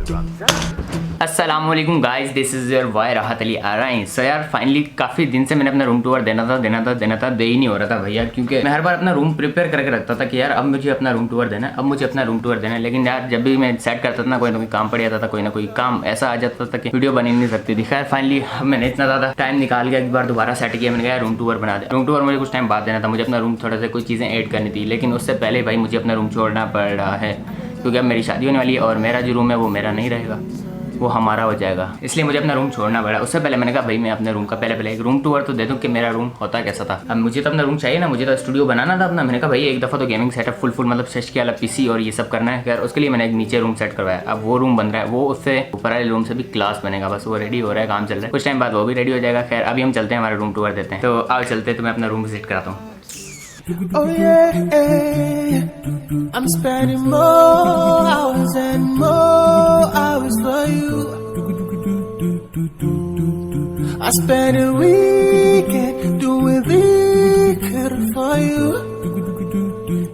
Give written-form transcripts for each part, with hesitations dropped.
अस्सलामुअलैकुम guys, this is your boy राहत अली आराइन। सो यार फाइनली काफ़ी दिन से मैंने अपना रूम टूर देना था दे ही नहीं हो रहा था भैया, क्योंकि मैं हर बार अपना रूम प्रिपेयर करके रखता था कि यार अब मुझे अपना रूम टूर देना है, लेकिन यार जब भी मैं सेट करता था ना, कोई ना कोई काम पड़ जाता था, कोई ना कोई काम ऐसा आ जाता था कि वीडियो बन ही नहीं सकती थी। खैर फाइनली मैंने इतना ज़्यादा टाइम निकाल के एक बार दोबारा सेट किया। मैंने कहा रूम टूर बना दे। रूम टूर मुझे कुछ टाइम बाद देना था, मुझे अपना रूम थोड़ा सा कुछ चीज़ें ऐड करनी थी, लेकिन उससे पहले भाई मुझे अपना रूम छोड़ना पड़ रहा है, क्योंकि अब मेरी शादी होने वाली है और मेरा जो रूम है वो मेरा नहीं रहेगा, वो हमारा हो जाएगा। इसलिए मुझे अपना रूम छोड़ना पड़ा। उससे पहले मैंने कहा भाई मैं अपने रूम का पहले एक रूम टूर तो दे दूँ कि मेरा रूम होता कैसा था। अब मुझे तो अपना रूम चाहिए ना, मुझे तो स्टूडियो बनाना था अपना। मैंने कहा भाई एक दफ़ा तो गेमिंग सेटअप फुल मतलब सेट किया, पीसी और ये सब करना है। खैर उसके लिए मैंने एक नीचे रूम सेट करवाया। अब वो रूम बन रहा है, वो उससे ऊपर वाले रूम से भी क्लास बनेगा, बस वो रेडी हो रहा है, काम चल रहा है, कुछ टाइम बाद वो भी रेडी हो जाएगा। खैर अभी हम चलते हैं, हमारा रूम टूर देते हैं। तो आओ चलते हैं, तो मैं अपना रूम विजिट कराता हूँ। Oh yeah, I'm spending more hours and more hours for you. I spend a weekend doing wicked for you.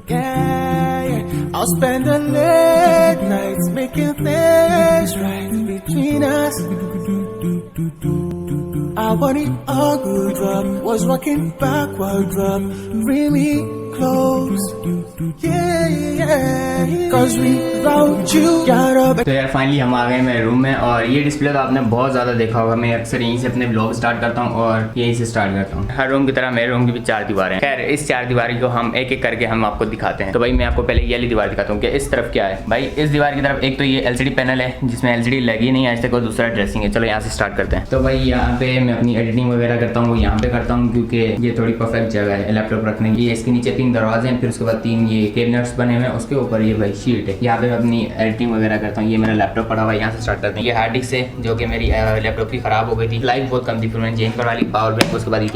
Yeah. I'll spend the late nights making things right between us. I want it all good up, was walking backward up, bring me close, yeah, cause without you, got up. तो यार finally हम आ गए मेरे room में, और ये display तो आपने बहुत ज़्यादा देखा होगा। मैं अक्सर यहीं से अपने ब्लॉग स्टार्ट करता हूँ और यहीं से स्टार्ट करता हूँ। हर रूम की तरह मेरे रूम की भी 4 दीवारें हैं। खैर इस 4 दीवारी को हम एक एक करके हम आपको दिखाते हैं। तो भाई मैं आपको पहले ये वाली दीवार दिखाता हूँ कि इस तरफ क्या है। भाई इस दीवार की तरफ एक तो ये LCD पैनल है, जिसमें LCD लगी नहीं आज तक, और दूसरा ड्रेसिंग है। चलो यहाँ से स्टार्ट करते हैं। तो भाई यहाँ पे मैं अपनी एडिटिंग वगैरह करता हूँ, वो यहाँ पे करता हूँ, क्योंकि ये थोड़ी परफेक्ट जगह है लैपटॉप रखने की। इसके नीचे 3 दरवाजे हैं, फिर उसके बाद 3 ये कैबिनेट्स बने हुए हैं, उसके ऊपर ये भाई शीट है। यहाँ पे मैं अपनी एडिटिंग वगैरह करता हूँ। ये मेरा लैपटॉप पड़ा हुआ है, यहाँ से स्टार्ट करते हैं। ये हार्ड डिस्क है जो कि मेरी लैपटॉप की खराब हो गई थी, लाइफ बहुत कम थी, फिर मैंने चेंज करवा ली। पावर बैंक, उसके बाद ये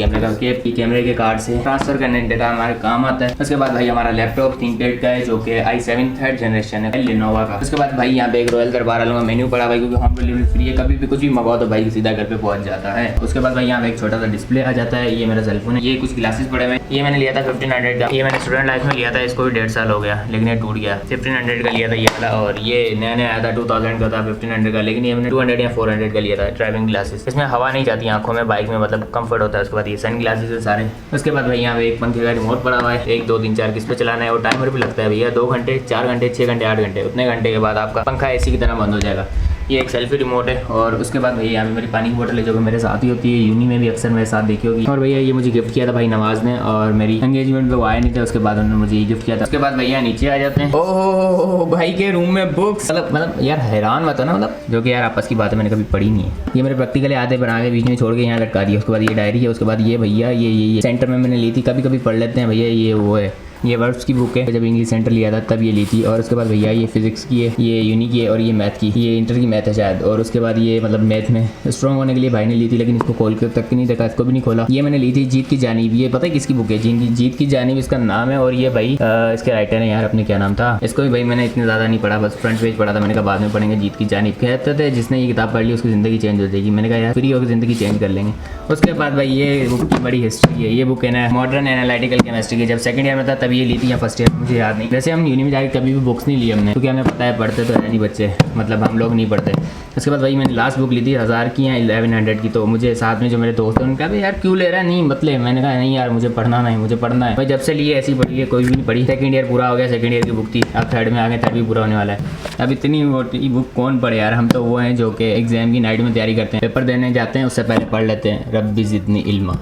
कैमरे के कार्ड से ट्रांसफर करने डेटा हमारे काम आता है। उसके बाद भाई हमारा लैपटॉप थिंकपैड का है, जो कि i7 3rd जनरेशन है लिनोवा का। उसके बाद भाई यहाँ पे एक रॉयल दरबार वालों का मेन्यू पड़ा भाई, क्योंकि होम डिलीवरी फ्री है, कभी भी कुछ भी मंगाओ तो भाई सीधा घर पे पहुंच जाता है। उसके बाद भाई यहाँ पे एक छोटा सा डिस्प्ले आ जाता है। ये मेरा सेलफोन है, ये कुछ ग्लासेस पड़े हुए, ये मैंने लिया था 1500 का। ये मैंने स्टूडेंट लाइफ में लिया था, इसको भी 1.5 साल हो गया, लेकिन ये टूट गया। 1500 का लिया था ये वाला, और ये नया आया था 2000 का था 1500 का, लेकिन ये मैंने 200 या 400 का लिया था। ड्राइविंग ग्लासेस, इसमें हवा नहीं जाती आंखों में, बाइक में मतलब कंफर्ट होता है। उसके बाद ये सन ग्लासेस है सारे। उसके बाद भाई यहाँ पे एक पंखे का रिमोट पड़ा हुआ है, 1 2 3 4 किस पे चलाना है, और टाइमर भी लगता है भैया, 2 घंटे 4 घंटे 6 घंटे 8 घंटे, उतने घंटे के बाद आपका पंखा AC की तरह बंद हो जाएगा। ये एक सेल्फी रिमोट है। और उसके बाद भैया यहाँ पे मेरी पानी की बोतल है, जो कि मेरे साथ ही होती है, यूनी में भी अक्सर मेरे साथ देखी होगी। और भैया ये मुझे गिफ्ट किया था भाई नवाज ने, और मेरी एंगेजमेंट पे वो आया नहीं था, उसके बाद उन्होंने मुझे ये गिफ्ट किया था। उसके बाद भैया नीचे आ जाते हैं। ओह भाई के रूम में बुक्स, मतलब यार हैरान मत हो ना, मतलब जो कि यार आपस की बात है, मैंने कभी पढ़ी नहीं है। ये मेरे प्रैक्टिकल आधे बना के बीच में छोड़ के यहाँ लटका दिया। उसके बाद ये डायरी है। उसके बाद ये भैया ये सेंटर में मैंने ली थी, कभी पढ़ लेते हैं भैया, ये वो है, ये वर्ड्स की बुक है, जब इंग्लिश सेंटर लिया था तब ये ली थी। और उसके बाद भैया ये फिजिक्स की है, ये यूनी की है, और ये मैथ की, ये इंटर की मैथ है शायद। और उसके बाद ये मतलब मैथ में स्ट्रॉन्ग होने के लिए भाई ने ली थी, लेकिन इसको खोल के तक नहीं देखा, इसको भी नहीं खोला। ये मैंने ली थी जीत की जानीब। ये पता है किसकी बुक है? जीत की जानीब इसका नाम है। और ये भाई इसके राइटर है यार, अपने क्या नाम था, इसको भी भाई मैंने इतने ज़्यादा नहीं पढ़ा, बस फ्रंट पेज पढ़ा था। मैंने कहा बाद में पढ़ेंगे। जीत की जानीब कहते थे जिसने ये किताब पढ़ ली उसकी ज़िंदगी चेंज हो जाएगी। मैंने कहा यार फ्री होकर ज़िंदगी चेंज कर लेंगे। उसके बाद भाई ये बुक की बड़ी हिस्ट्री है। ये बुक है ना मॉडर्न एनालिटिकल केमिस्ट्री की, जब सेकंड ईयर में था तब ये ली थी, या फर्स्ट ईयर मुझे याद नहीं। वैसे हम यूनी में जाके कभी भी बुक्स नहीं ली हमने, क्योंकि हमें पता है पढ़ते तो है नहीं बच्चे, मतलब हम लोग नहीं पढ़ते। उसके बाद भाई मैंने लास्ट बुक ली थी 1000 की या 1100 की। तो मुझे साथ में जो मेरे दोस्त हैं उन्होंने कहा यार क्यों ले रहा है, नहीं मतलब। मैंने कहा नहीं यार मुझे पढ़ना नहीं, मुझे पढ़ना है भाई। जब से लिए ऐसी पढ़ी है, कोई भी नहीं पढ़ी। सेकंड ईयर पूरा हो गया, सेकंड ईयर की बुक थी, अब थर्ड में आ गए, थर्ड भी पूरा होने वाला है। अब इतनी मोटी बुक कौन पढ़े यार, हम तो वो हैं जो कि एग्जाम की नाइट में तैयारी करते हैं, पेपर देने जाते हैं, उससे पहले पढ़ लेते हैं। रब्बी ज़िदनी इल्मा।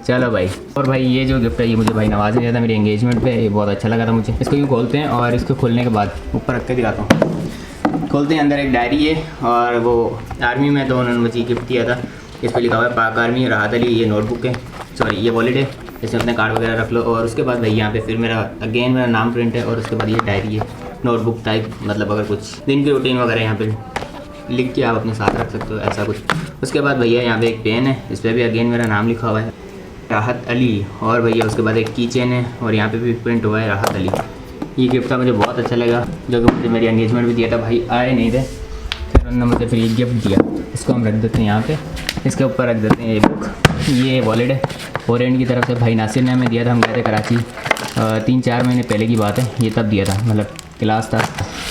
चलो भाई। और भाई ये जो गिफ्ट है ये मुझे भाई नवाज ने दिया था मेरी एंगेजमेंट पे, ये बहुत अच्छा लगा था मुझे। इसको यूँ खोलते हैं, और इसको खोलने के बाद ऊपर रख के दिखाता हूँ। खोलते हैं, अंदर एक डायरी है, और वो आर्मी में तो उन्होंने मुझे गिफ्ट किया था। इस पर लिखा हुआ है पाक आर्मी राहत अली। ये नोटबुक है, सॉरी ये वॉलेट है, इसमें अपने कार्ड वगैरह रख लो। और उसके बाद भाई यहाँ पे फिर मेरा मेरा नाम प्रिंट है। और उसके बाद ये डायरी है, नोटबुक टाइप, मतलब अगर कुछ दिन की रूटीन वगैरह यहाँ पे लिख के आप अपने साथ रख सकते हो, ऐसा कुछ। उसके बाद भैया यहाँ पे एक पेन है, इस पर भी अगेन मेरा नाम लिखा हुआ है, राहत अली। और भैया उसके बाद एक की चेन है, और यहाँ पे भी प्रिंट हुआ है राहत अली। ये गिफ्ट था, मुझे बहुत अच्छा लगा, जो कि मुझे मेरी एंगेजमेंट भी दिया था। भाई आए नहीं थे, फिर उन्होंने मुझे फ्री गिफ्ट दिया। इसको हम रख देते हैं यहाँ पे, इसके ऊपर रख देते हैं ये बुक। ये वॉलेट है, ओरेंट की तरफ से भाई नासिर ने हमें दिया था। हम गए थे कराची 3-4 महीने पहले की बात है, ये तब दिया था, मतलब क्लास था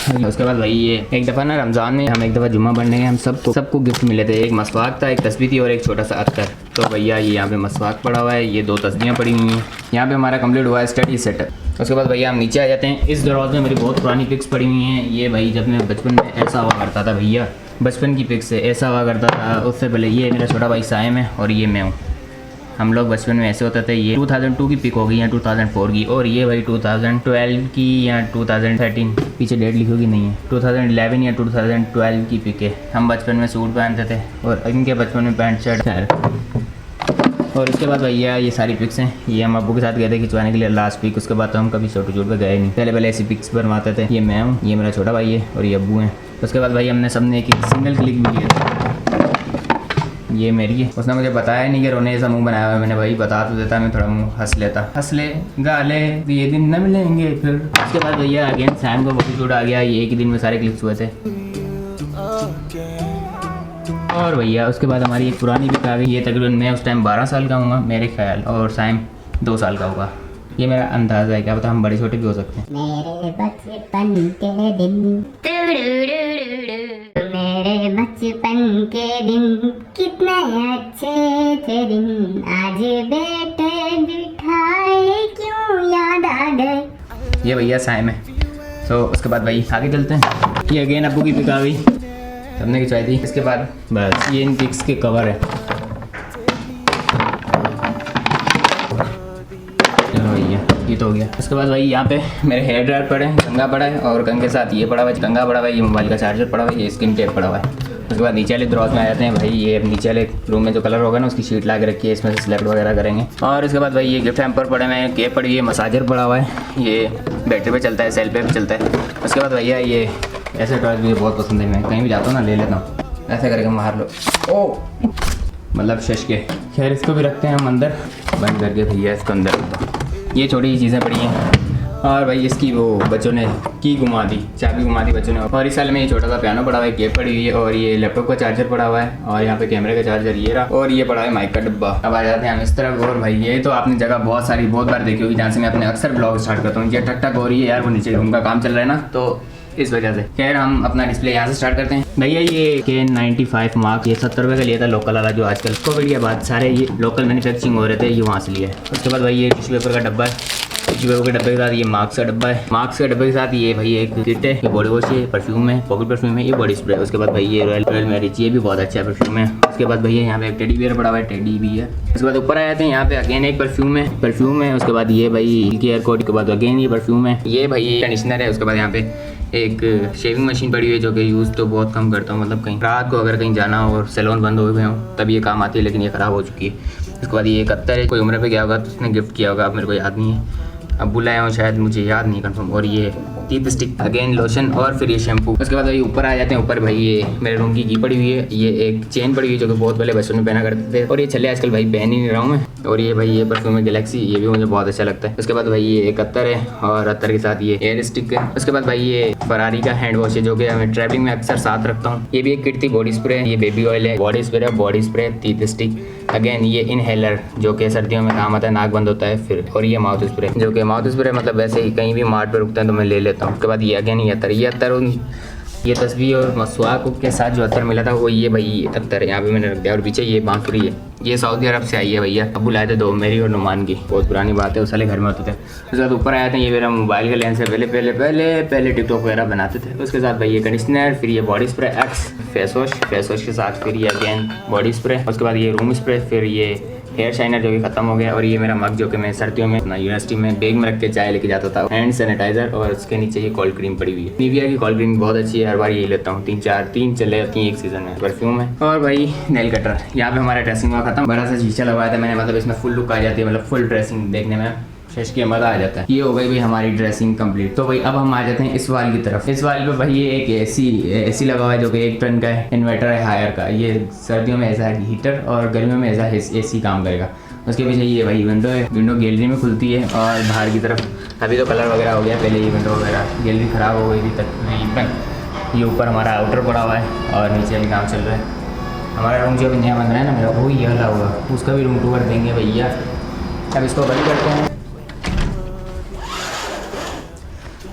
उसके बाद भाई ये एक दफ़ा ना रमज़ान में हम एक दफ़ा जुम्मा पढ़ने गए, हम सबको गिफ्ट मिले थे। एक मसवाक था, एक तस्बीह थी और एक छोटा सा अत्तर। तो भैया ये यहाँ पे मसवाक पड़ा हुआ है, ये 2 तस्बीहें पड़ी हुई हैं। यहाँ पे हमारा कंप्लीट हुआ है स्टडी सेटअप। उसके बाद भैया हम नीचे आ जाते हैं। इस दरवाज़ में मेरी बहुत पुरानी पिक्स पड़ी हुई हैं। ये भाई जब मैं बचपन में ऐसा हुआ करता था भैया, बचपन की पिक्स से ऐसा हुआ करता था। उससे पहले ये मेरा छोटा भाई साइम है और ये मैं हूँ। हम लोग बचपन में ऐसे होते थे। ये 2002 की पिक होगी या 2004 की, और ये भाई 2012 की या 2013, पीछे डेट लिखी होगी नहीं है, 2011 या 2012 की पिक है। हम बचपन में सूट पहनते थे और इनके बचपन में पैंट शर्ट। और उसके बाद भैया ये सारी पिक्स हैं, ये हम अब्बू के साथ गए थे खिंचवाने के लिए लास्ट पिक। उसके बाद तो हम कभी छोटे पे गए नहीं, पहले ऐसी पिक्स बनवाते थे। ये मैं हूँ, ये मेरा छोटा भाई है और ये अब्बू हैं। उसके बाद भाई हमने सबने एक सिंगल क्लिक भी लिया था। ये मेरी है। उसने मुझे बताया नहीं कि रोने ऐसा मुंह बनाया हुआ है। मैंने भाई बता तो देता, मैं थोड़ा मुंह हंस लेता। हंस ले गाले ये दिन न मिलेंगे फिर। उसके बाद भैया अगेन सैम को फोटोशूट आ गया। ये एक ही दिन में सारे क्लिप्स हुए थे। और भैया उसके बाद हमारी एक पुरानी पिक आ गई। ये तकरीबन मैं उस टाइम 12 साल का हूँ मेरे ख्याल, और सैम 2 साल का होगा। ये मेरा अंदाज़ा है, क्या पता हम बड़े छोटे भी हो सकते हैं। मेरे बचपन के दिन, मेरे बचपन के दिन कितने अच्छे थे दिन, आज बेटे बिठाए क्यों याद आ गए। ये भैया सैम है। तो उसके बाद भाई आगे चलते हैं। ये अगेन अब्बू की पिक आ गई, हमने खिंचवाई थी। इसके बाद बस ये इन पिक्स के कवर है। चलो भैया ये तो हो गया। उसके बाद भाई यहाँ पे मेरे हेयर ड्रायर पड़े हैं, कंघा पड़ा है और कंघे के साथ ये पड़ा हुआ है, कंघा पड़ा हुआ है, ये मोबाइल का चार्जर पड़ा हुआ है, ये स्किन टेप पड़ा हुआ है। उसके बाद नीचे वाले दरवाजे में आ जाते हैं भाई। ये नीचे वाले रूम में जो कलर होगा ना उसकी शीट ला के रखी है, इसमें से सिलेक्ट वगैरह करेंगे। और उसके बाद भाई ये गिफ्ट हैम्पर पड़े हैं, केप पड़ी है, मसाजर पड़ा हुआ है, ये बैटरी पे चलता है, सेल पे भी चलता है। उसके बाद भैया ये ऐसे टॉयज मुझे बहुत पसंद है, मैं कहीं भी जाता हूँ ना ले लेता हूँ। ऐसे करके मार लो, ओ मतलब शश के। खैर इसको भी रखते हैं हम अंदर बंद करके। भैया इसको अंदर ये छोटी सी चीज़ें पड़ी हैं। और भाई इसकी वो बच्चों ने की घुमा दी, चाबी घुमा दी बच्चों ने। और इस साल में ये छोटा सा पियानो पड़ा हुआ है, केप पड़ी हुई है, और ये लैपटॉप का चार्जर पड़ा हुआ है, और यहाँ पे कैमरे का चार्जर ये रहा, और ये पड़ा है माइक का डब्बा। अब आ जाते हैं हम इस तरफ। और भाई ये तो आपने जगह बहुत बार देखी होगी जहाँ से मैं अपने अक्सर ब्लॉग स्टार्ट करता हूँ। ये टक टक हो रही है यार, वो नीचे रूम का काम चल रहा है ना, तो इस वजह से। खैर हम अपना डिस्प्ले यहाँ से स्टार्ट करते हैं। भैया ये K95 मार्क, ये 70 रुपये का लिया था लोकल वाला, जो आजकल कोविड के बाद सारे ये लोकल मैन्युफैक्चरिंग हो रहे थे, ये वहाँ से लिया है। उसके बाद भाई ये टिश्यू पेपर का डब्बा है, टिश्यू पेपर के डब्बे के साथ ये मार्क्स का डब्बा है, मार्क्स के डब्बे के साथ ये भाई एक किट है, ये बॉडी वॉश है, परफ्यूम है, पॉकेट परफ्यूम है, ये बॉडी स्प्रे। उसके बाद भाई ये रॉयल मैरिज, ये भी बहुत अच्छा परफ्यूम है। उसके बाद भैया यहाँ पे एक टेडी बियर पड़ा हुआ है, टेडी भी है। उसके बाद ऊपर आ जाते हैं, यहाँ पे अगेन एक परफ्यूम है। उसके बाद ये भाई केयर कोड के बाद अगेन ये परफ्यूम है, ये भाई कंडीशनर है। उसके बाद यहाँ पे एक शेविंग मशीन पड़ी हुई है, जो कि यूज़ तो बहुत कम करता हूँ, मतलब कहीं रात को अगर कहीं जाना हो और सैलून बंद हुए हों तब ये काम आती है, लेकिन ये ख़राब हो चुकी है। उसके बाद ये एक अत्तर है, कोई उम्र पे गया होगा तो उसने गिफ्ट किया होगा, अब मेरे को याद नहीं है, अब बुलाया हूँ शायद, मुझे याद नहीं कंफर्म। और ये टीथ स्टिक, अगेन लोशन, और फिर ये शैम्पू। उसके बाद भाई ऊपर आ जाते हैं। ऊपर भाई ये मेरे रूम की पड़ी हुई है, ये एक चेन पड़ी हुई है जो कि बहुत पहले बच्चों में पहना करते थे, और ये चले आजकल भाई पहन ही नहीं रहा हूँ मैं। और ये भाई ये परफ्यूम है गैलेक्सी, ये भी मुझे बहुत अच्छा लगता है। उसके बाद भाई ये एक अत्तर है, और अत्तर के साथ ये एयर स्टिक है। उसके बाद भाई ये फरारी का हैंड वॉश है, जो कि मैं ट्रैवलिंग में अक्सर साथ रखता हूँ। ये भी एक किट थी, बॉडी स्प्रे, ये बेबी ऑयल है, body spray, teeth stick, again ये इनहेलर जो कि सर्दियों में काम आता है, नाक बंद होता है फिर, और ये माउथ स्प्रे, जो कि माउथ स्प्रे मतलब वैसे ही कहीं भी मार्ट पे रुकते हैं तो मैं ले लेता हूँ। उसके बाद ये अगेन ये अत्तर उन ये तस्वीर और मसवाक के साथ जो अत्तर मिला था वो ये भाई अत्तर है, यहाँ पे मैंने रख दिया। और पीछे ये बांसुरी है, ये सऊदी अरब से आई है भैया, अब बुलाए थे 2, मेरी और नुमान की, बहुत पुरानी बात है, उस साले घर में होते थे। उसके बाद ऊपर आए थे, ये मेरा मोबाइल का लेंस है, पहले टिकटॉक वगैरह बनाते थे। उसके साथ भाई ये कंडीशनर, फिर ये body spray x face wash के साथ फिर ये अगेन बॉडी स्प्रे। उसके बाद ये रूम स्प्रे, फिर ये हेयर शाइनर जो कि खत्म हो गया, और ये मेरा मग जो कि मैं सर्दियों में यूनिवर्सिटी में बैग में रख के चाय लेके जाता था, हैंड सैनिटाइजर, और उसके नीचे ये कोल्ड क्रीम पड़ी हुई है। निविया की कोल्ड क्रीम बहुत अच्छी है, हर बार यही लेता हूँ, 3 चले जाती हैं एक सीजन में। परफ्यूम है, और भाई नेल कटर। यहाँ पे हमारा ड्रेसिंग हुआ खत्म, बड़ा सा शीशा लगाया था मैंने, मतलब इसमें फुल लुक आ जाती है, मतलब फुल ड्रेसिंग देखने में शश के मज़ा आ जाता है। ये हो गई भाई हमारी ड्रेसिंग कंप्लीट। तो भाई अब हम आ जाते हैं इस वाल की तरफ। इस वाल पे भाई ये एक एसी लगा हुआ है, जो कि 1 टन का है, इन्वर्टर है हायर का। ये सर्दियों में ऐसा हीटर और गर्मियों में ऐसा एसी काम करेगा। उसके पीछे ये भाई विंडो है, विंडो गैलरी में खुलती है, और बाहर की तरफ अभी तो कलर वगैरह हो गया, पहले ये विंडो वगैरह गैलरी ख़राब हो गई थी तकरीबन। ये ऊपर हमारा आउटर पड़ा हुआ है, और नीचे अभी काम चल रहा है। हमारा रूम जो अभी नया बन रहा है ना मेरा, वो ये वाला होगा, उसका भी रूम टूर देंगे भैया। अब इसको बंद करते हैं।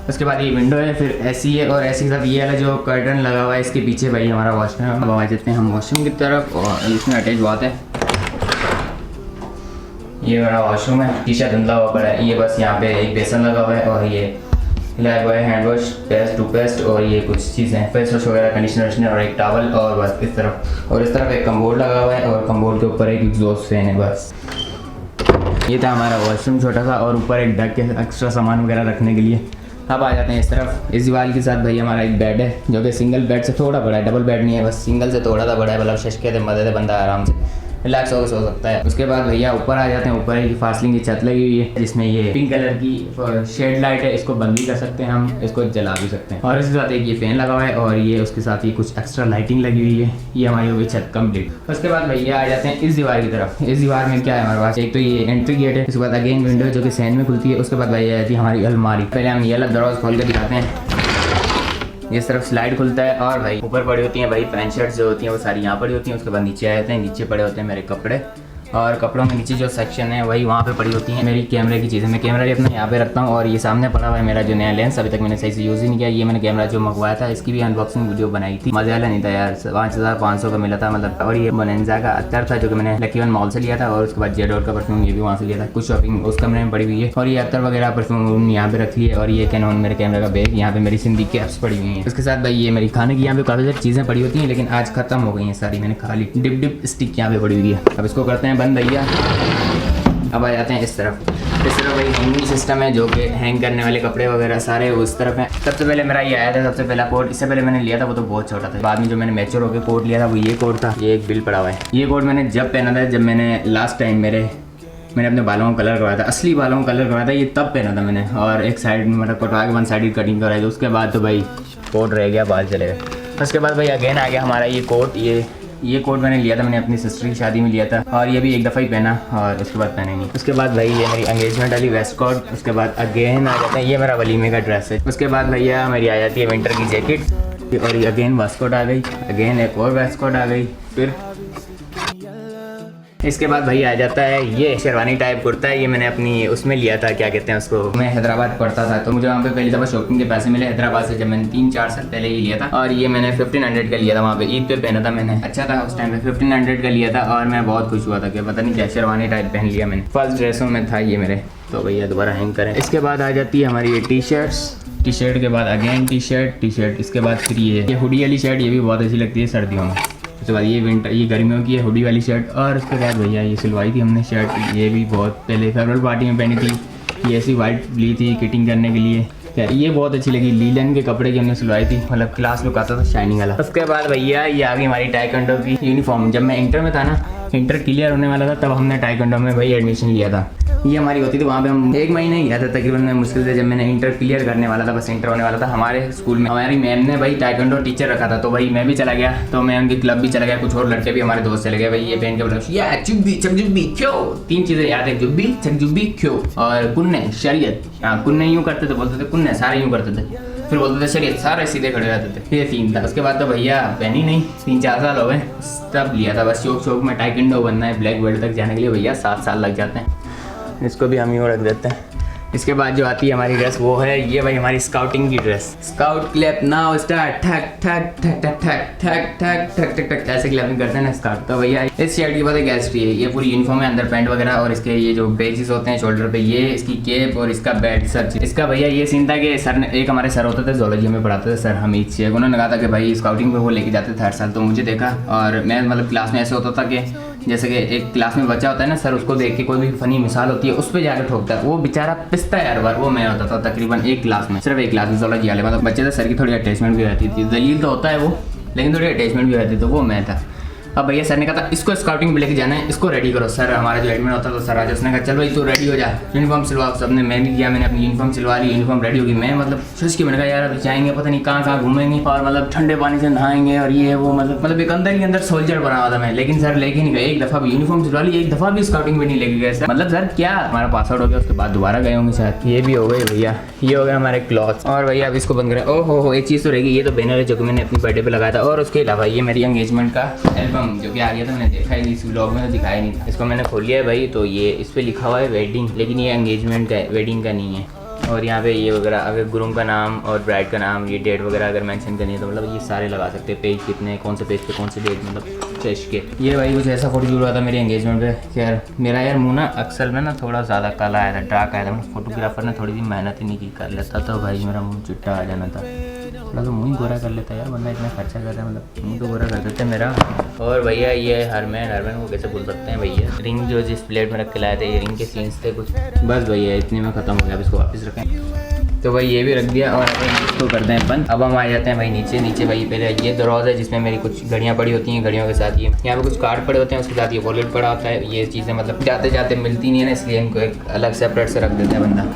उसके बाद ये विंडो है, फिर एसी है और एसी के साथ ये वाला जो कर्टन लगा हुआ है इसके पीछे भाई हमारा वॉशरूम है। अब आ जाते हैं हम वॉशरूम की तरफ और इसमें अटैच बात है। ये मेरा वॉशरूम है, शीशा धुंधला हुआ पड़ा है। ये बस यहाँ पे एक बेसन लगा हुआ है और ये लगा हुआ है हैंड वॉश, पेस्ट, टूथपेस्ट और ये कुछ चीज़ें फेस वॉश वगैरह, कंडीशनर वशनर और एक टॉवल और बस इस तरफ। और इस तरफ एक कम्बोर्ड लगा हुआ है और कम्बोर्ड के ऊपर एक एग्जॉस्ट फैन है बस। ये था हमारा वॉशरूम छोटा सा और ऊपर एक ढक के एक्स्ट्रा सामान वगैरह रखने के लिए। अब आ जाते हैं इस तरफ। इस दीवार के साथ भाई हमारा एक बेड है जो कि सिंगल बेड से थोड़ा बड़ा है, डबल बेड नहीं है, बस सिंगल से थोड़ा सा बड़ा है। मतलब शशके थे मदद है, बंदा आराम से रिलैक्स होकर सो सकता है। उसके बाद भैया ऊपर आ जाते हैं। ऊपर एक फासलिंग की छत लगी हुई है जिसमें ये पिंक कलर की शेड लाइट है, इसको बंद भी कर सकते हैं हम, इसको जला भी सकते हैं। और इसके साथ एक ये फैन लगा हुआ है और ये उसके साथ ये कुछ एक्स्ट्रा लाइटिंग लगी हुई है। ये हमारी हो गई छत कंप्लीट। उसके बाद भैया आ जाते हैं इस दीवार की तरफ। इस दीवार में क्या है हमारे पास, एक तो ये एंट्री गेट है, उसके बाद अगेन विंडो जो कि सैन में खुलती है। उसके बाद भैया आ जाती है हमारी अलमारी। पहले हम ये अलग दरवाजा खोल के दिखाते हैं। इस तरफ स्लाइड खुलता है और भाई ऊपर पड़ी होती हैं भाई पैंट शर्ट्स जो होती हैं वो सारी यहाँ पड़ी होती हैं। उसके बाद नीचे आ जाते हैं, नीचे पड़े होते हैं मेरे कपड़े और कपड़ों के नीचे जो सेक्शन है वही वहाँ पे पड़ी होती है मेरी कैमरे की चीज़ें। मैं कैमरा भी अपना यहाँ पे रखता हूँ और ये सामने पड़ा हुआ है मेरा जो नया लेंस, अभी तक मैंने सही से यूज़ ही नहीं किया। ये मैंने कैमरा जो मंगवाया था इसकी भी अनबॉक्सिंग वीडियो बनाई थी, मज़ा वाला नहीं था यार, 5500 का मिला था मतलब। और ये बोनेंजा का अत्तर था जो कि मैंने लकी वन मॉल से लिया था और उसके बाद जेडोर का परफ्यूम ये भी वहाँ से लिया था। कुछ शॉपिंग उस कमरे में पड़ी हुई है और ये अत्तर वगैरह परफ्यूम यहाँ पे रखी है। और ये कैनन मेरे कैमरे का बैग, यहाँ पे मेरी सिंधी कैप्स पड़ी हुई है। उसके साथ भाई ये मेरी खाने की यहाँ पे काफ़ी सारी चीज़ें पड़ी होती हैं लेकिन आज खत्म हो गई हैं सारी, मैंने खा ली। डिप स्टिक यहाँ पे पड़ी हुई है। अब इसको करते हैं बंद भैया। अब आ जाते हैं इस तरफ भाई हैंगिंग सिस्टम है जो कि हैंग करने वाले कपड़े वगैरह सारे उस तरफ हैं। सबसे पहले मेरा ये आया था, सबसे पहला कोट। इससे पहले मैंने लिया था वो तो बहुत छोटा था। बाद में जो मैंने मैच्योर होकर कोट लिया था वो ये कोट था। ये एक बिल पड़ा हुआ है। ये कोट मैंने जब पहना था, जब मैंने लास्ट टाइम मैंने अपने बालों को कलर करवाया था, असली बालों को कलर करवाया था, ये तब पहना था मैंने। और एक साइड में मतलब कटवा के वन साइड कटिंग करवाई थी। उसके बाद तो भाई कोट रह गया, बाल चले गए। उसके बाद भाई अगेन आ गया हमारा ये कोट। ये कोट मैंने लिया था, मैंने अपनी सिस्टर की शादी में लिया था और ये भी एक दफ़ा ही पहना और उसके बाद पहने नहीं। उसके बाद भाई ये मेरी एंगेजमेंट वाली वेस्ट कोट। उसके बाद अगेन आ जाता है ये मेरा वलीमे का ड्रेस है। उसके बाद भैया मेरी आ जाती है विंटर की जैकेट और ये अगेन वेस्ट कोट आ गई, अगेन एक और वेस्ट कोट आ गई। फिर इसके बाद भाई आ जाता है ये शेरवानी टाइप कुर्ता है। ये मैंने अपनी उसमें लिया था, क्या कहते हैं उसको, मैं हैदराबाद पढ़ता था तो मुझे वहाँ पे पहली दफ़ा शॉपिंग के पैसे मिले हैदराबाद से, जब मैंने 3-4 साल पहले ही लिया था। और ये मैंने 1500 का लिया था, वहाँ पे ईद पे पहना था मैंने। अच्छा था उस टाइम पे, 1500 का लिया था और मैं बहुत खुश हुआ था कि पता नहीं क्या शेरवानी टाइप पहन लिया मैंने। फर्स्ट ड्रेसों में था ये मेरे। तो भैया दोबारा हैंग करें। इसके बाद आ जाती है हमारी ये टी शर्ट के बाद अगेन टी शर्ट। इसके बाद फिर ये हुडी वाली शर्ट, ये भी बहुत अच्छी लगती है सर्दियों में। उसके बाद ये गर्मियों की है हुडी वाली शर्ट। और उसके बाद भैया ये सिलवाई थी हमने शर्ट, ये भी बहुत पहले फेवरेट पार्टी में पहनी थी। ये ऐसी वाइट ली थी किटिंग करने के लिए, ये बहुत अच्छी लगी। लीलन के कपड़े की हमने सिलवाई थी, मतलब क्लास लुक आता था शाइनिंग वाला। उसके बाद भैया ये आ गई हमारी टाइकोंडो की यूनिफॉर्म। जब मैं इंटर में था ना, इंटर क्लियर होने वाला था, तब हमने टाइकोंडो में भाई एडमिशन लिया था। ये हमारी होती थी, वहाँ पे हम 1 महीने ही गया था तकरीबन मैं मुश्किल से। जब मैंने इंटर क्लियर करने वाला था, बस इंटर होने वाला था, हमारे स्कूल में हमारी मैम ने भाई टाइकोंडो टीचर रखा था। तो भाई मैं भी चला गया, तो मैं उनकी क्लब भी चला गया, कुछ और लड़के भी हमारे दोस्त चले गए। भाई ये पहन के बोला चुब्बी चकजुब्बी क्यों, 3 चीज़ें याद है, जुब्बी चकजुब्बी क्यों और कुन्ने शरीयत। हाँ कुन्ने यूँ करते थे, बोलते थे कुन्ने, सारे यूँ करते थे, फिर बोलते थे शरीयत, सारे सीधे खड़े रहते थे। ये 3 था। उसके बाद तो भैया पहनी नहीं, 3-4 साल हो गए तब लिया था। बस शौक में टाइकोंडो बनना है, ब्लैक बेल्ट तक जाने के लिए भैया 7 साल लग जाते हैं। इसको भी हम यूँ रख देते हैं। इसके बाद जो आती है हमारी ड्रेस वो है ये भाई हमारी स्काउटिंग की dress. Scout clap now start, ठक ठक ठक ठक ठक ठक ठक ठक ठक ठक ऐसे क्लैपिंग करते हैं ना स्काउट। तो भैया इस शर्ट की बात है गैस्ट्री है, ये पूरी यूनिफॉर्म है, अंदर पैंट वगैरह और इसके ये जो पेजेस होते हैं शोल्डर पे, ये इसकी केप और इसका बेल्ट सब चीज़। इसका भैया ये सीन था कि सर ने, एक हमारे सर होते थे जोलॉजी में पढ़ाते थे सर हमीद शेख, उन्होंने कहा था कि भाई स्काउटिंग पे वो लेके जाते थे हर साल। तो मुझे देखा और मैं मतलब क्लास में ऐसे होता था कि जैसे कि एक क्लास में बच्चा होता है ना, सर उसको देख के कोई भी फनी मिसाल होती है उस पर जाकर ठोकता है, वो बेचारा पिसता है हर बार। वो मैं होता था तकरीबन एक क्लास में, सिर्फ एक क्लास में जोलॉजी वाले, मतलब बच्चे से सर की थोड़ी अटैचमेंट भी रहती थी, दलील तो होता है वो, लेकिन थोड़ी अटैचमेंट भी रहती, तो वो मैं था। अब भैया सर ने कहा था इसको स्काउटिंग पे लेके जाना है, इसको रेडी करो। सर हमारा जो एडमिन होता था सर आज, उसने कहा चल भाई तू रेडी हो जा, यूनिफॉर्म सिलवाओ। सबने, मैं भी किया, मैंने अपनी यूनिफॉर्म सिलवा ली, यूनिफॉर्म रेडी होगी। मैं मतलब सोच के मैंने कहा यार अभी जाएंगे पता नहीं कहाँ घूमेंगे और मतलब ठंडे पानी से नहाएंगे और ये वो, मतलब एक अंदर ही अंदर सोल्जर बना हुआ था मैं। लेकिन सर लेके नहीं गए, एक दफ़ा भी यूनिफॉर्म सिलवा ली, एक दफ़ा भी स्काउटिंग पे नहीं लेके गए सर। मतलब सर क्या हमारा पास आउट हो गया, उसके बाद दोबारा गए होंगे शायद। ये भी हो गए भैया, ये हो गए हमारे क्लॉथ। और भैया अब इसको बंद करें। ओहो हो, एक चीज़ तो रहेगी, ये तो बैनर है जो कि मैंने अपनी बर्थडे पे लगाया था। और उसके अलावा ये मेरी एंगेजमेंट का एल्बम जो कि आ गया था, देखा ही नहीं इस व्लॉग में, तो दिखाया नहीं था। इसको मैंने खोल लिया है भाई, तो ये इस पे लिखा हुआ है वेडिंग, लेकिन ये एंगेजमेंट का है, वेडिंग का नहीं है। और यहाँ पे ये वगैरह अगर ग्रूम का नाम और ब्राइड का नाम, ये डेट वगैरह अगर मेंशन करनी है तो मतलब ये सारे लगा सकते हैं। पेज कितने, कौन से पेज पे कौन से डेट, मतलब चेस्ट के। ये भाई कुछ ऐसा फोटो जुड़ा था मेरे एंगेजमेंट पे। यार मेरा यार मुँह ना अक्सर में ना थोड़ा ज़्यादा काला आया था, डार्क आया था। फोटोग्राफर ने थोड़ी सी मेहनत ही नहीं की, कर लेता तो भाई मेरा मुँह चिट्टा आ जाना था। थोड़ा तो मुँह ही गोरा कर लेता यार, वरना इतना खर्चा कर रहा है, मतलब मुँह तो गोरा कर देते मेरा। और भैया ये हरमैन को कैसे भूल सकते हैं भैया। रिंग जो जिस प्लेट में रख के लाए थे, ये रिंग के सीन्स थे कुछ। बस भैया इतने में ख़त्म हो गया, अब इसको वापस रखें। तो भाई ये भी रख दिया और इसको करते हैं बंद। अब हम आ जाते हैं भाई नीचे भाई पहले ये दरवाज़ा है जिसमें मेरी कुछ घड़ियाँ पड़ी होती हैं, घड़ियों के साथ ये यहाँ पे कुछ कार्ड पड़े होते हैं, उसके साथ ये वॉलेट पड़ा होता है। ये चीज़ें मतलब जाते जाते मिलती नहीं है ना, इसलिए इनको एक अलग सेपरेट से रख देते हैं बंदा।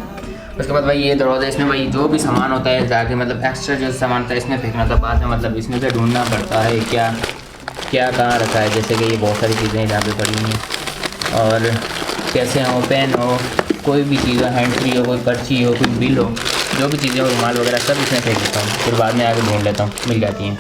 उसके बाद भाई ये दरवाज़ा, इसमें भाई जो भी सामान होता है जाके मतलब एक्स्ट्रा जो सामान था इसमें फेंकना था, बाद में मतलब इसमें से ढूंढना पड़ता है क्या क्या कहाँ रखा है। जैसे कि ये बहुत सारी चीज़ें जहाँ पे पड़ी हुई हैं और कैसे हो, पेन हो, कोई भी चीज़ हो, हैंड फ्री हो, कोई पर्ची हो, कोई बिल हो, जो भी चीज़ें हो, रुमाल वगैरह सब इसमें फेंक देता हूँ। फिर बाद में आके ढूंढ लेता हूँ, मिल जाती हैं।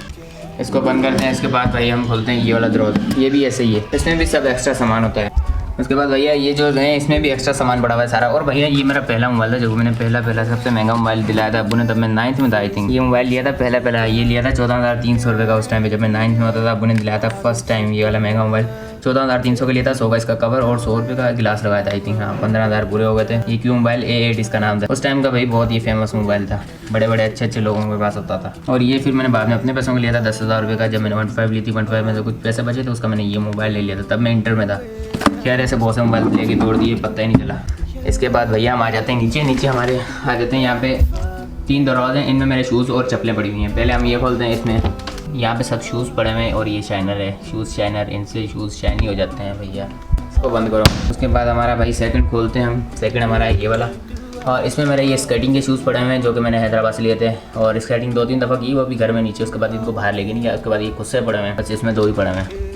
इसको बंद करते हैं। इसके बाद भाई हम खोलते हैं ये वाला दरवाज़ा, ये भी ऐसे ही है, इसमें भी सब एक्स्ट्रा सामान होता है। उसके बाद भैया ये जो है इसमें भी एक्स्ट्रा सामान पड़ा हुआ है सारा। और भैया ये मेरा पहला मोबाइल था जो मैंने पहला सबसे महंगा मोबाइल दिलाया था अब्बू ने, तब मैं 9th में था आई थिंक। ये मोबाइल लिया था पहला ये लिया था 14,300 रुपये का उस टाइम पे, जब मैं 9th में होता था। अब्बू ने दिलाया था फर्स्ट टाइम ये वाला महंगा मोबाइल, 14,300 का लिया था। 100 का इसका कवर और 100 रुपये का गिलास लगाया था आई थिंक। हाँ 15,000 पूरे हो गए थे। ये क्यों मोबाइल A8 इसका नाम था। उस टाइम का भाई बहुत ही फेमस मोबाइल था, बड़े अच्छे लोगों के पास होता था। और ये फिर मैंने बाद में अपने पैसों को लिया था 10,000 रुपये का, जब मैंने 1.5 ली थी। 1.5 में से कुछ पैसे बचे थे, उसका मैंने ये मोबाइल ले लिया था, तब मैं इंटर में था। खैर ऐसे बहुत से मोबाइल लेके तोड़ दिए, पता ही नहीं चला। इसके बाद भैया हम आ जाते हैं नीचे हमारे आ जाते हैं। यहाँ पे 3 दरवाजे हैं, इनमें मेरे शूज़ और चप्पलें पड़ी हुई हैं। पहले हम ये खोलते हैं, इसमें यहाँ पे सब शूज़ पड़े हुए हैं और ये शाइनर है, शूज़ शाइनर, इनसे शूज़ शाइनी हो जाते हैं भैया। इसको बंद करो। उसके बाद हमारा भाई सेकंड खोलते हैं हम। सेकंड हमारा है ये वाला, और इसमें मेरे ये स्केटिंग के शूज़ पड़े हुए हैं जो कि मैंने हैदराबाद से लिए थे। और स्केटिंग 2-3 दफ़ा की, वो भी घर में नीचे। उसके बाद इनको बाहर लेके नहीं गया। उसके बाद ये खुद से पड़े हुए हैं, बस इसमें 2 ही पड़े हुए हैं।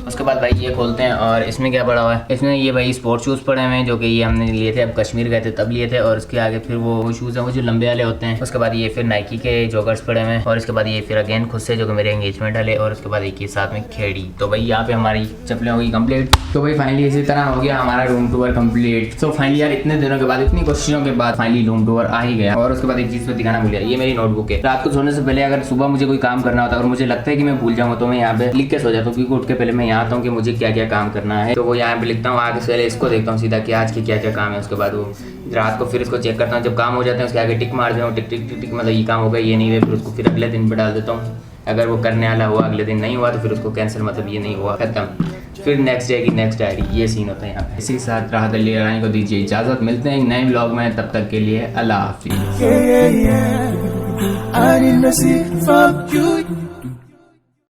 उसके बाद भाई ये खोलते हैं और इसमें क्या पड़ा हुआ है, इसमें ये भाई स्पोर्ट्स शूज़ पड़े हुए हैं जो कि ये हमने लिए थे, अब कश्मीर गए थे तब लिए थे। और उसके आगे फिर वो शूज़ हैं वो जो लंबे वाले होते हैं। उसके बाद ये फिर नाइकी के जॉगर्स पड़े हुए हैं। और इसके बाद ये फिर अगेन खुद से जो कि मेरे एंगेजमेंट वाले। और उसके बाद एक ही साथ में खेड़ी। तो भाई यहाँ पे हमारी चप्पलें हो गई कंप्लीट। तो भाई फाइनली इसी तरह हो गया हमारा रूम टूर कंप्लीट। तो फाइनली यार इतने दिनों के बाद, इतनी कोशिशों के बाद फाइनली रूम टूर आ ही गया। और उसके बाद एक चीज़ पे दिखाना भूल गया, ये मेरी नोटबुक है। रात को सोने से पहले अगर सुबह मुझे कोई काम करना होता है और मुझे लगता है कि मैं भूल जाऊँगा, तो मैं यहाँ पे लिख के सो जाता हूँ। क्योंकि उठ के पहले मैं यहाँ आता हूँ कि मुझे क्या क्या काम करना है, तो वो यहाँ पे लिखता हूँ। आगे से पहले इसको देखता हूँ सीधा कि आज के क्या क्या काम है। उसके बाद वो रात को फिर इसको चेक करता हूँ। जब काम हो जाते हैं उसके आगे टिक मार देता हूँ, टिक टिक टिक टिक, मतलब ये काम हो गया, ये नहीं हुआ, फिर उसको फिर अगले दिन पे डाल देता हूँ। अगर वो करने वाला हुआ, अगले दिन नहीं हुआ तो फिर उसको कैंसिल, मतलब ये नहीं हुआ, खत्म। फिर नेक्स्ट डे की नेक्स्ट डायरी, ये सीन होता है यहाँ पे। इसी के साथ राहत अली रानी को दीजिए इजाज़त। मिलते हैं एक नए ब्लॉग में, तब तक के लिए अल्लाह हाफिज़। I didn't see from you.